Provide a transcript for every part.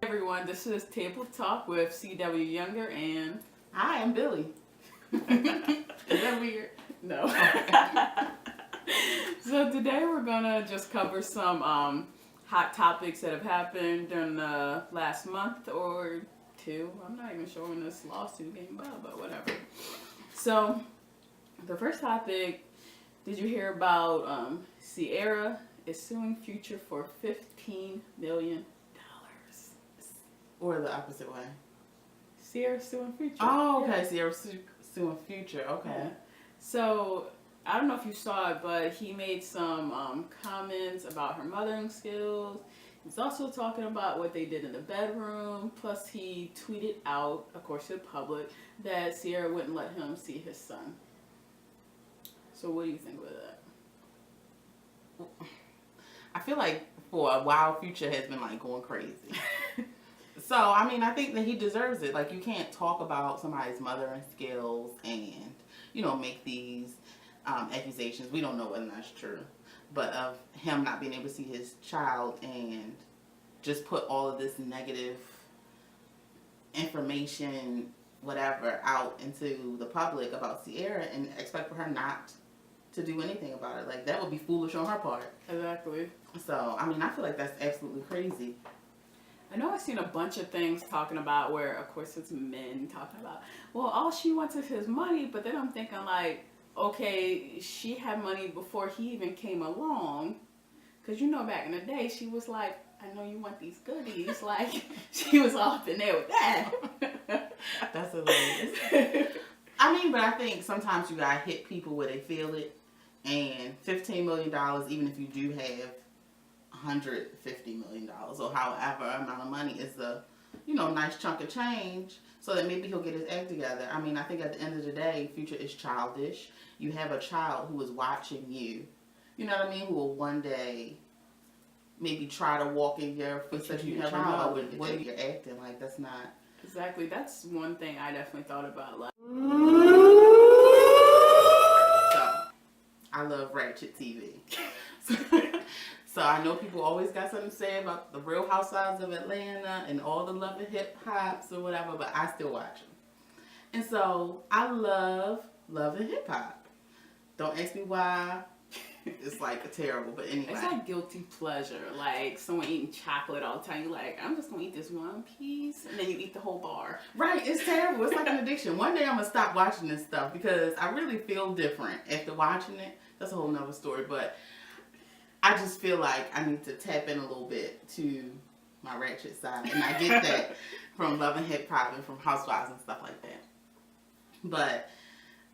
Everyone, this is Table Talk with CW Younger and I am Billie. Is that weird? no. So today we're gonna just cover some hot topics that have happened during the last month or two. I'm not even sure when this lawsuit came about, but whatever. So the first topic, did you hear about Sierra is suing Future for $15 million? Or the opposite way. Sierra suing Future. Oh, okay. Sierra suing Future. Okay. Yeah. So I don't know if you saw it, but he made some comments about her mothering skills. He's also talking about what they did in the bedroom. Plus, he tweeted out, of course, to the public, that Sierra wouldn't let him see his son. So what do you think about that? I feel like for a while, Future has been like going crazy. So, I mean, I think that he deserves it. Like, you can't talk about somebody's mothering skills and, you know, make these accusations. We don't know whether that's true. But of him not being able to see his child and just put all of this negative information, whatever, out into the public about Sierra and expect for her not to do anything about it. Like, that would be foolish on her part. Exactly. So, I mean, I feel like that's absolutely crazy. I know I've seen a bunch of things talking about where, of course, it's men talking about, well, all she wants is his money. But then I'm thinking, like, okay, she had money before he even came along. Because, you know, back in the day, she was like, I know you want these goodies. Like, she was all up in there with that. That's hilarious. I mean, but I think sometimes you gotta hit people where they feel it. And $15 million, even if you do have $150 million or however amount of money, is a, you know, nice chunk of change, so that maybe he'll get his act together. I mean, I think at the end of the day, Future is childish. You have a child who is watching you, you know what I mean, who will one day maybe try to walk in your footsteps. You never know what you're acting like. That's not Exactly. That's one thing I definitely thought about. Like, so I love Ratchet TV. So I know people always got something to say about the Real Housewives of Atlanta and all the Love and Hip Hops or whatever, but I still watch them. And so I love Love and Hip Hop. Don't ask me why. It's like terrible, but anyway. it's like guilty pleasure. Like someone eating chocolate all the time. You're like, I'm just going to eat this one piece. And then you eat the whole bar. Right. It's terrible. It's like an addiction. One day I'm going to stop watching this stuff because I really feel different after watching it. That's a whole nother story, but I just feel like I need to tap in a little bit to my ratchet side. And I get that from Love and Hip Hop and from Housewives and stuff like that. But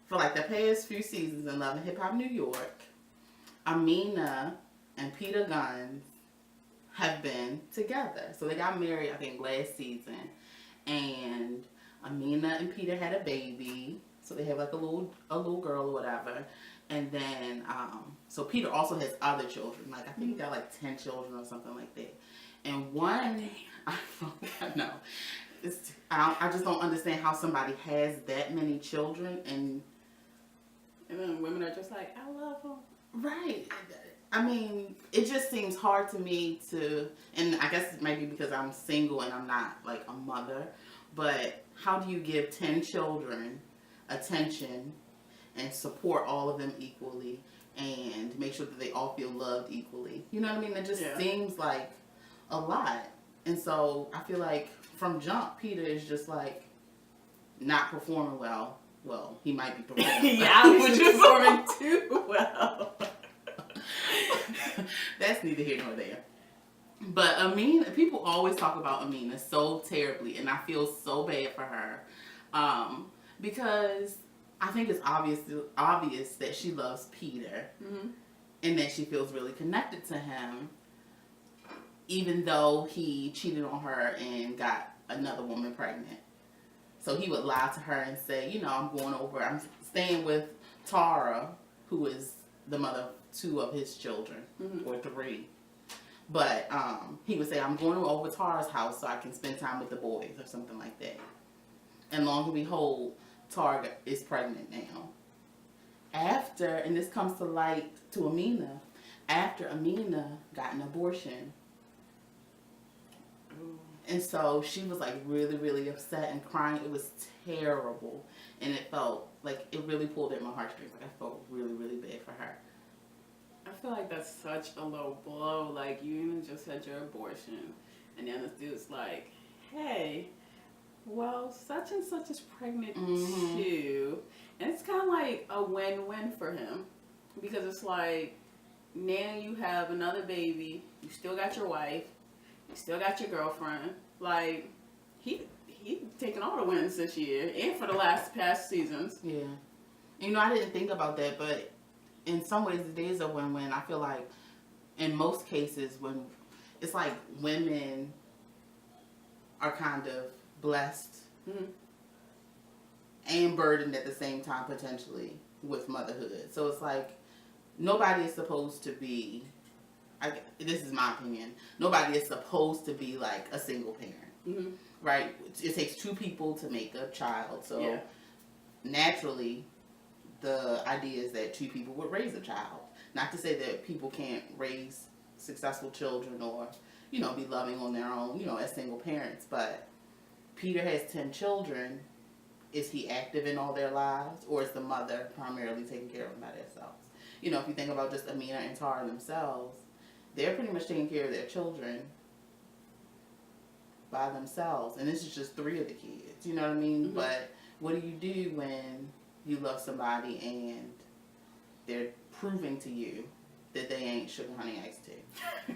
for like the past few seasons in Love and Hip Hop New York, Amina and Peter Guns have been together. So they got married, I think, last season. And Amina and Peter had a baby. So they have like a little girl or whatever. And then, so Peter also has other children. Like, I think he got like 10 children or something like that. And one, I know, I just don't understand how somebody has that many children. And then women are just like, I love him. Right. I mean, it just seems hard to me to, and I guess maybe because I'm single and I'm not like a mother, but how do you give 10 children attention and support all of them equally and make sure that they all feel loved equally? You know what I mean? It just seems like a lot. And so I feel like from jump, Peter is just like not performing well. Well, he might be performing. Yeah, I was performing too well. That's neither here nor there. But Amina, people always talk about Amina so terribly, and I feel so bad for her. Because I think it's obvious that she loves Peter, and that she feels really connected to him, even though he cheated on her and got another woman pregnant. So he would lie to her and say, you know, I'm staying with Tara, who is the mother of 2 of his children, or 3. But he would say, I'm going over to Tara's house so I can spend time with the boys or something like that. And long and behold, Tara is pregnant now. After, and this comes to light to Amina, after Amina got an abortion. And so she was like really, really upset and crying. It was terrible. And it felt like it really pulled at my heartstrings. Like I felt really, really bad for her. I feel like that's such a low blow. Like, you even just had your abortion, and then this dude's like, hey, well, such and such is pregnant too. And it's kind of like a win-win for him, because it's like, now you have another baby, you still got your wife, you still got your girlfriend. Like, he taking all the wins this year and for the past seasons. Yeah. You know, I didn't think about that, but in some ways it is a win-win. I feel like in most cases, when it's like women are kind of blessed and burdened at the same time, potentially, with motherhood. So it's like nobody is supposed to be, this is my opinion, nobody is supposed to be like a single parent, right? It takes two people to make a child. So naturally, the idea is that two people would raise a child. Not to say that people can't raise successful children or, you know, be loving on their own, you know, as single parents. But Peter has 10 children. Is he active in all their lives? Or is the mother primarily taking care of them by themselves? You know, if you think about just Amina and Tara themselves, they're pretty much taking care of their children by themselves. And this is just 3 of the kids, you know what I mean? But what do you do when you love somebody and they're proving to you that they ain't sugar, honey, iced tea?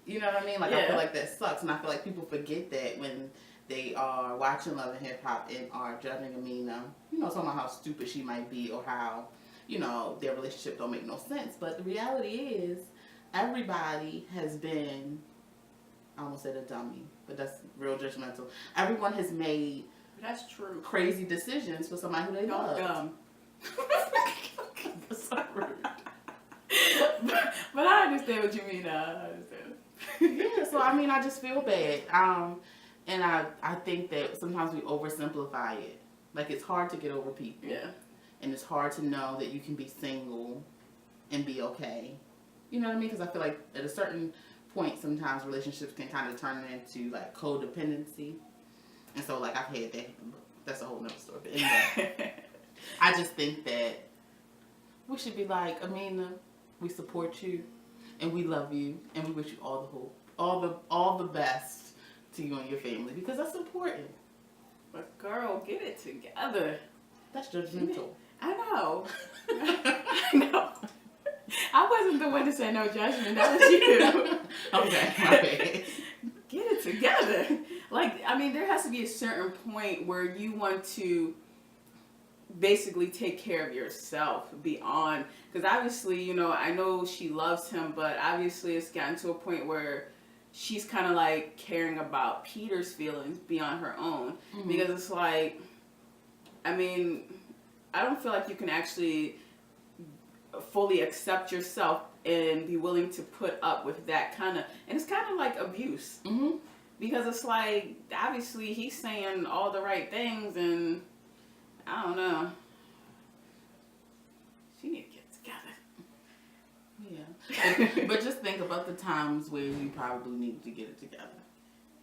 You know what I mean? Like, I feel like that sucks. And I feel like people forget that when they are watching Love and Hip Hop and are judging Amina, you know, talking about how stupid she might be or how, you know, their relationship don't make no sense. But the reality is, everybody has been, I almost said a dummy, but that's real judgmental. Everyone has made crazy decisions for somebody who they love. Dumb. That's so rude. But I understand what you mean. I understand. Yeah, so I mean, I just feel bad. And I think that sometimes we oversimplify it. Like, it's hard to get over people. Yeah. And it's hard to know that you can be single and be okay. You know what I mean? Because I feel like at a certain point, sometimes relationships can kind of turn into, like, codependency. And so, like, I've had that. That's a whole nother story. But anyway, I just think that we should be like, Amina, we support you, and we love you, and we wish you all the hope, all the best to you and your family, because that's important. But girl, get it together. That's judgmental. I know. I know. I wasn't the one to say no judgment. That was you. Okay, my bad. Get it together. Like, I mean, there has to be a certain point where you want to basically take care of yourself beyond, because obviously, you know, I know she loves him, but obviously it's gotten to a point where she's kind of like caring about Peter's feelings beyond her own. Because it's like, I mean, I don't feel like you can actually fully accept yourself and be willing to put up with that kind of, and it's kind of like abuse. Because it's like, obviously he's saying all the right things, and I don't know. She need to get together. Yeah. But just think about the times where you probably needed to get it together.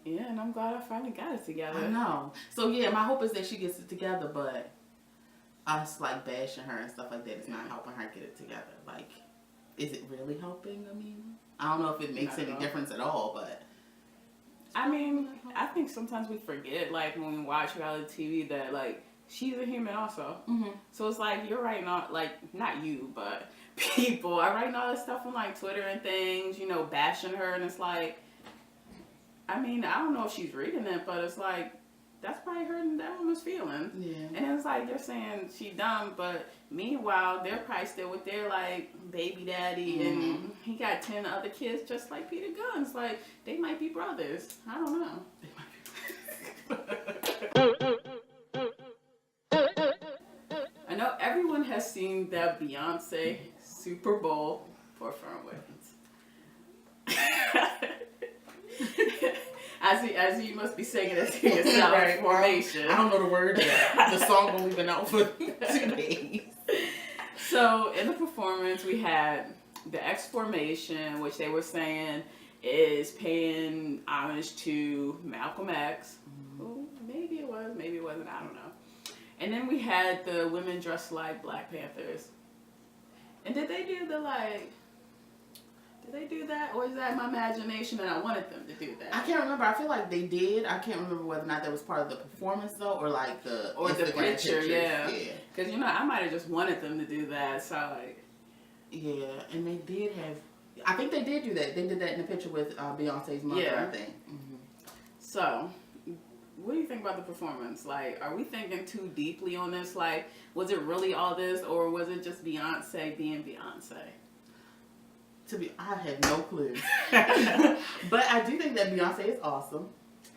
Yeah, and I'm glad I finally got it together. I know. So yeah, my hope is that she gets it together, but us like bashing her and stuff like that is not helping her get it together. Like, is it really helping? I mean, I don't know if it makes any difference at all, but I mean, I think sometimes we forget, like, when we watch reality TV, that, like, she's a human also. So it's like, you're writing all, like, not you, but people are writing all this stuff on, like, Twitter and things, you know, bashing her, and it's like, I mean, I don't know if she's reading it, but it's like, that's probably hurting that woman's feelings. yeah. And it's like, they're saying she dumb, but meanwhile, they're probably still with their, like, baby daddy, and he got 10 other kids just like Peter Gunn's. Like, they might be brothers. I don't know. I know everyone has seen that Beyonce Super Bowl performance. As you must be singing it to yourself. Right. Formation. I don't know the words yet. The song only been out for 2 days. So in the performance, we had the X Formation, which they were saying is paying homage to Malcolm X, who maybe it was, maybe it wasn't, I don't know. And then we had the women dressed like Black Panthers. And did they do that? Or is that my imagination and I wanted them to do that? I can't remember. I feel like they did. I can't remember whether or not that was part of the performance though, or like the picture, pictures. yeah. Because I might have just wanted them to do that. So like, yeah, and they did have. I think they did do that. They did that in the picture with Beyonce's mother. Yeah. I think. Mm-hmm. So, what do you think about the performance? Like, are we thinking too deeply on this? Like, was it really all this, or was it just Beyonce being Beyonce? I have no clue. But I do think that Beyonce is awesome.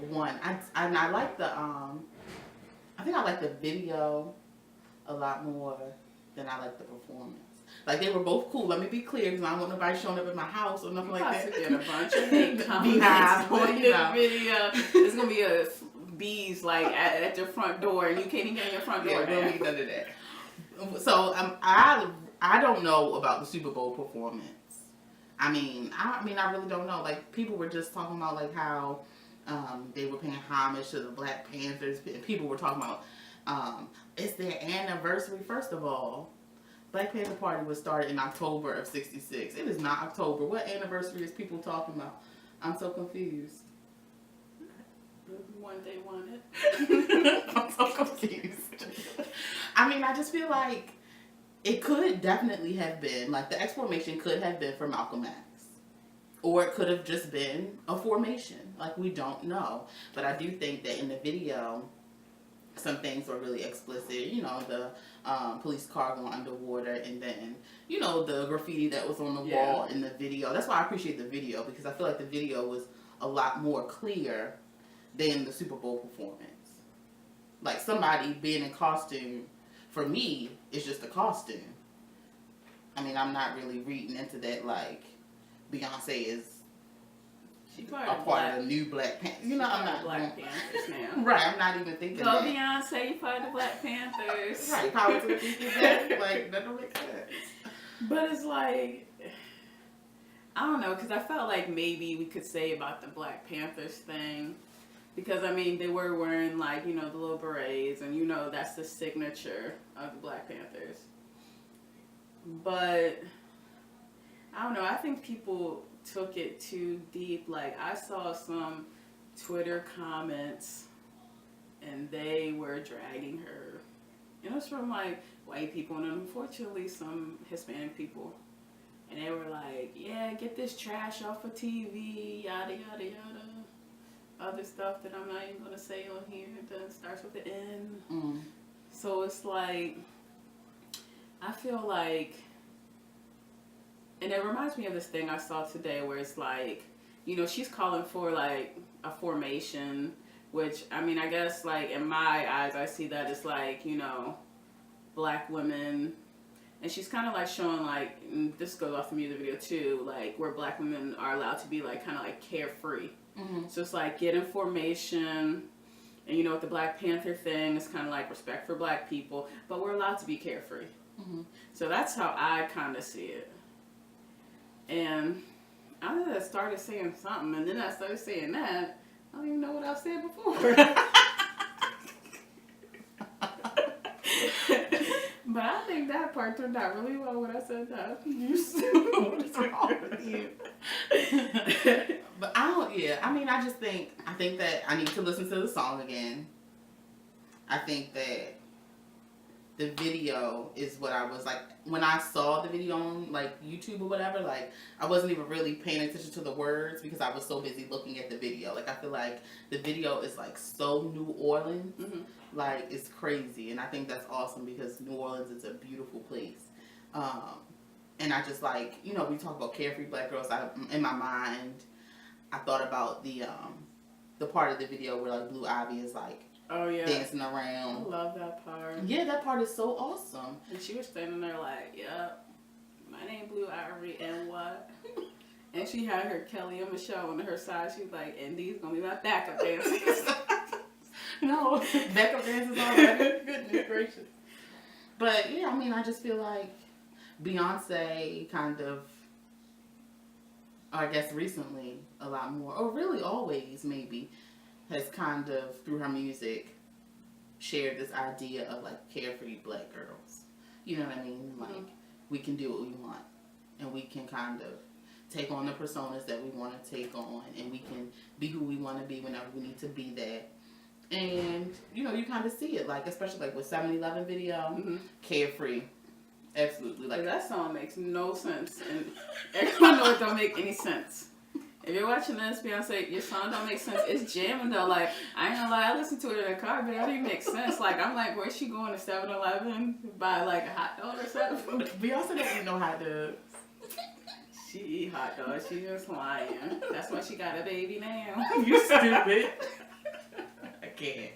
One, I like the I think I like the video a lot more than I like the performance. Like, they were both cool. Let me be clear, because I don't want nobody showing up at my house or nothing like that. Get a bunch of hate comments on the video. There's gonna be bees like at your front door, and you can't even get in your front door. Yeah, we don't need none of that. So I don't know about the Super Bowl performance. I mean, I really don't know. Like, people were just talking about like how they were paying homage to the Black Panthers. People were talking about it's their anniversary. First of all, Black Panther Party was started in October of '66. It is not October. What anniversary is people talking about? I'm so confused. One day wanted. I'm so confused. I mean, I just feel like it could definitely have been, like, the X formation could have been for Malcolm X. Or it could have just been a formation. Like, we don't know. But I do think that in the video, some things were really explicit. The police car going underwater, and then, the graffiti that was on the wall in the video. That's why I appreciate the video, because I feel like the video was a lot more clear than the Super Bowl performance. Like, somebody being in costume, for me, is just a costume. I mean, I'm not really reading into that, like, Beyonce is a part of the new Black Panthers. I'm not Black Panthers now. Right, I'm not even thinking Go that. Beyonce, you part of the Black Panthers. Right, power to the people that, like, that don't make sense. But it's like, I don't know, because I felt like maybe we could say about the Black Panthers thing, because, I mean, they were wearing, like, the little berets, and, that's the signature of the Black Panthers. But, I don't know, I think people took it too deep. Like, I saw some Twitter comments, and they were dragging her. And it was from, like, white people, and unfortunately some Hispanic people. And they were like, yeah, get this trash off of TV, yada, yada, yada. Other stuff that I'm not even going to say on here that starts with the N. Mm. So it's like, I feel like, and it reminds me of this thing I saw today where it's like, she's calling for like a formation, which, I mean, I guess like in my eyes, I see that it's like, Black women, and she's kind of like showing like, and this goes off the music video too, like where Black women are allowed to be like kind of like carefree. Mm-hmm. So it's like get information, and with the Black Panther thing, it's kind of like respect for Black people, but we're allowed to be carefree. Mm-hmm. So that's how I kind of see it. And I started saying something, and then I started saying that. I don't even know what I said before. But I think that part turned out really well when I said that. What is wrong with you? But I think that I need to listen to the song again. I think that the video is what I was like, when I saw the video on like YouTube or whatever, like I wasn't even really paying attention to the words because I was so busy looking at the video. Like I feel like the video is like so New Orleans, like it's crazy, and I think that's awesome because New Orleans is a beautiful place. And I just like, we talk about carefree Black girls. In my mind, I thought about the part of the video where like Blue Ivy is like, oh yeah, dancing around. I love that part. Yeah, that part is so awesome. And she was standing there like, yep, my name Blue Ivy, and what? And she had her Kelly and Michelle on her side. She was like, and these gonna be my backup dancers. No, backup dancers already. Goodness gracious. But yeah, I just feel like Beyonce kind of or I guess recently a lot more, or really always maybe, has kind of, through her music, shared this idea of like carefree black girls. You know what I mean? Like, we can do what we want, and we can kind of take on the personas that we want to take on, and we can be who we want to be whenever we need to be that. And, you know, you kind of see it, like, especially like with 7-Eleven video, carefree. Absolutely. Like, that song makes no sense, and everyone know it don't make any sense. If you're watching this, Beyonce, your song don't make sense. It's jamming though. Like, I ain't gonna lie, I listened to it in the car, but it don't even make sense. Like, I'm like, where's she going to 7-Eleven buy like a hot dog or something? Beyonce doesn't eat no hot dogs. She eat hot dogs. She just lying. That's why she got a baby now. You stupid. I can't.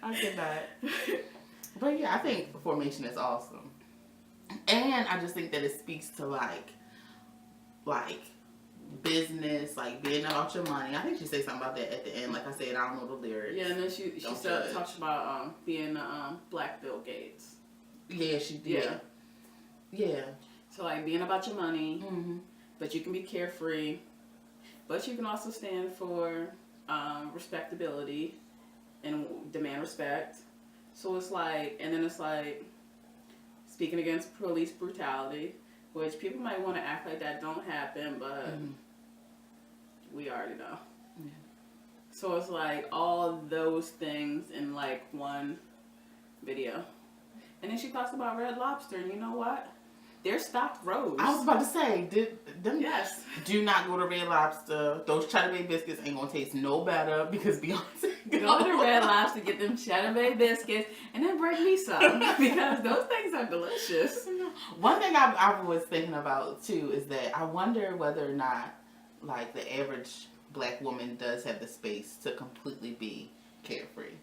I cannot. But yeah, I think Formation is awesome. And I just think that it speaks to like business, like being about your money. I think she said something about that at the end. Like I said, I don't know the lyrics. Yeah, and then she talks about being Black Bill Gates. Yeah, she did. Yeah. So like being about your money, but you can be carefree, but you can also stand for respectability and demand respect. So it's like, and then it's like speaking against police brutality, which people might want to act like that don't happen, but we already know. Yeah. So it's like all those things in like one video. And then she talks about Red Lobster, and you know what? Their stock rose. I was about to say, yes. Do not go to Red Lobster. Those Cheddar Bay biscuits ain't gonna taste no better because Beyonce. Go to Red Lobster, get them Cheddar Bay biscuits, and then bring me some because those things are delicious. One thing I was thinking about too is that I wonder whether or not like the average black woman does have the space to completely be carefree.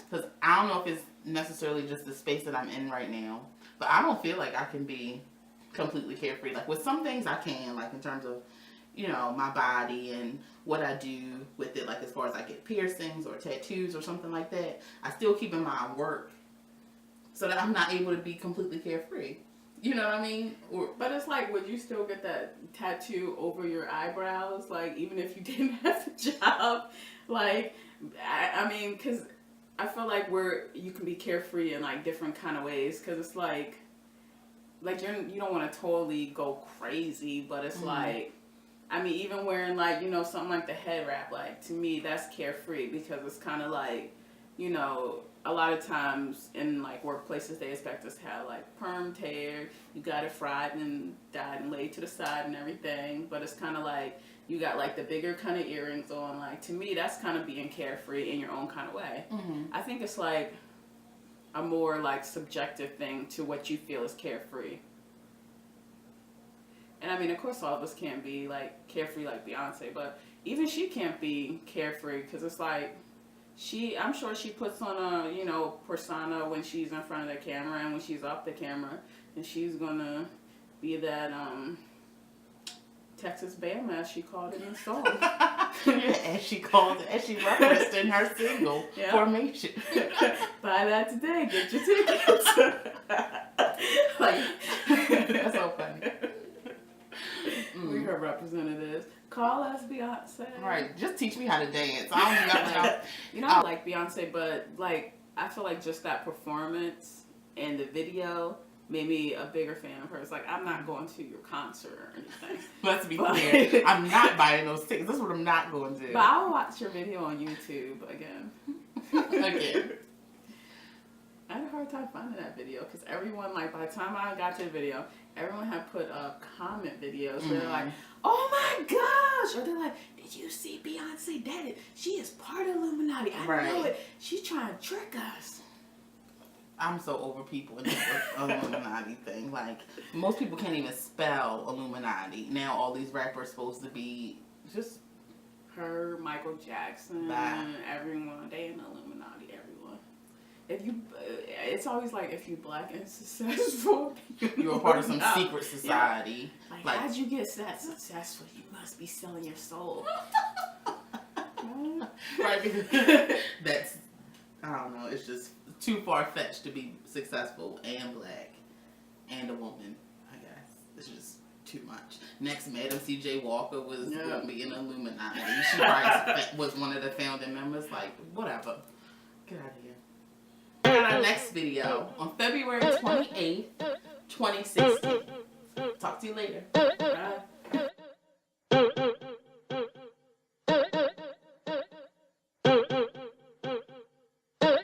Because I don't know if it's necessarily just the space that I'm in right now, but I don't feel like I can be completely carefree. Like with some things I can, like in terms of, you know, my body and what I do with it, like as far as I get piercings or tattoos or something like that, I still keep in mind work so that I'm not able to be completely carefree. You know what I mean? But it's like, would you still get that tattoo over your eyebrows? Like, even if you didn't have a job? Like, I mean, because I feel like you can be carefree in like different kind of ways. Because it's like you don't want to totally go crazy, but it's like, I mean, even wearing like, you know, something like the head wrap, like to me that's carefree because it's kind of like, you know, a lot of times in like workplaces they expect us to have like permed hair, you got it fried and dyed and laid to the side and everything, but it's kind of like you got like the bigger kind of earrings on. Like to me that's kind of being carefree in your own kind of way. I think it's like a more like subjective thing to what you feel is carefree. And I mean, of course all of us can't be like carefree like Beyonce, but even she can't be carefree because it's like I'm sure she puts on a, you know, persona when she's in front of the camera and when she's off the camera, and she's gonna be that Texas Bam as she called it in the song. as she referenced in her single, Formation. Buy that today, get your tickets. Like, that's so funny. We her representatives. Call us Beyonce. Right, just teach me how to dance. I don't know. You know, I like Beyonce, but like I feel like just that performance and the video made me a bigger fan of hers. Like I'm not going to your concert or anything. Let's be clear. I'm not buying those tickets. That's what I'm not going to. But I'll watch your video on YouTube again. Again. I had a hard time finding that video because everyone, like, by the time I got to the video, everyone had put up comment videos where they're like, oh my gosh! Or they're like, did you see Beyonce dead? She is part of Illuminati. I know it. She's trying to trick us. I'm so over people in this Illuminati thing. Like, most people can't even spell Illuminati. Now all these rappers supposed to be just... Her, Michael Jackson, everyone. They in the Illuminati, everyone. If you, it's always like if you black and successful, you're a part of some secret society. Yeah. Like, how'd you get that successful? You must be selling your soul. Right, because that's, I don't know, it's just too far-fetched to be successful and black and a woman, I guess. It's just too much. Next, Madam C.J. Walker was going to be an Illuminati. She probably was one of the founding members. Like, whatever. Get out of here. And our next video on February 28th, 2016. Talk to you later. Bye.